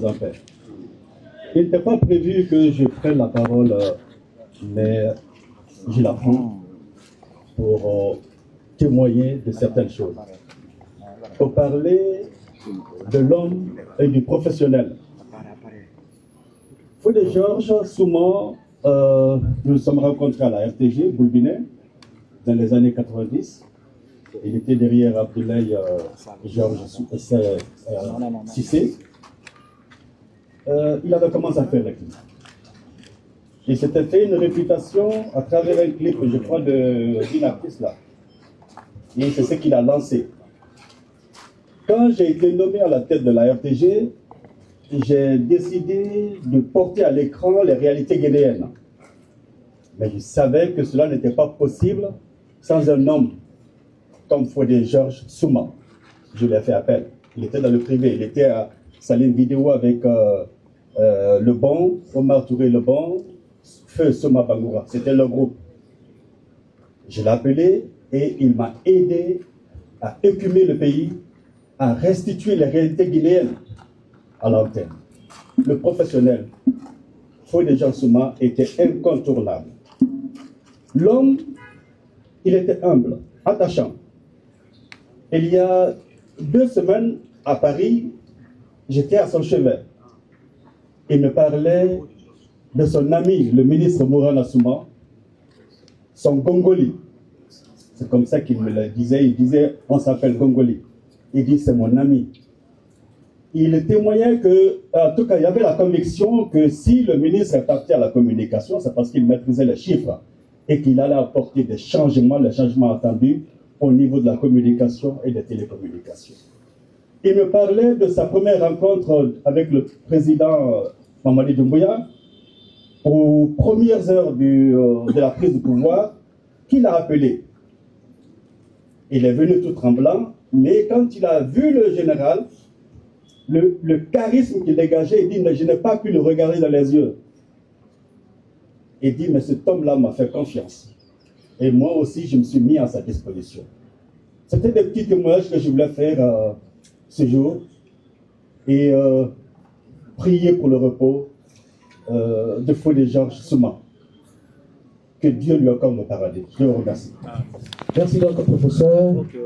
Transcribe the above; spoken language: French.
en paix. Il n'était pas prévu que je prenne la parole, mais je la prends pour témoigner de certaines choses. Pour parler de l'homme et du professionnel. Fodé Georges, souvent, nous nous sommes rencontrés à la RTG, Boulbinet, dans les années 90. Il était derrière Abdoulaye Georges Cissé. Il avait commencé à faire les clips. Il s'était fait une réputation à travers un clip, je crois, d'une artiste là. Et c'est ce qu'il a lancé. Quand j'ai été nommé à la tête de la RTG, j'ai décidé de porter à l'écran les réalités guinéennes. Mais je savais que cela n'était pas possible sans un homme comme Fodé Georges Souma. Je lui ai fait appel. Il était dans le privé. Il était à Saline Vidéo avec Le Bon, Omar Touré Le Bon, Feu Soma Bangoura. C'était leur groupe. Je l'ai appelé et il m'a aidé à écumer le pays, à restituer les réalités guinéennes à l'antenne. Le professionnel, Fodé Georges Souma, était incontournable. L'homme, il était humble, attachant. Il y a 2 semaines, à Paris, j'étais à son chevet. Il me parlait de son ami, le ministre Mourana Souma, son Gongoli. C'est comme ça qu'il me le disait. Il disait, on s'appelle Gongoli. Il dit, c'est mon ami. Il témoignait que, en tout cas, il y avait la conviction que si le ministre est parti à la communication, c'est parce qu'il maîtrisait les chiffres et qu'il allait apporter des changements, les changements attendus au niveau de la communication et des télécommunications. Il me parlait de sa première rencontre avec le président Mamadi Doumbouya aux premières heures de la prise de pouvoir, qu'il a appelé. Il est venu tout tremblant, mais quand il a vu le général, le charisme qu'il dégageait, il dit, mais je n'ai pas pu le regarder dans les yeux. Il dit, mais cet homme-là m'a fait confiance. Et moi aussi, je me suis mis à sa disposition. C'était des petits témoignages que je voulais faire ce jour et prier pour le repos de Fodé Georges Souma. Que Dieu lui accorde le paradis. Je vous remercie. Merci donc, professeur.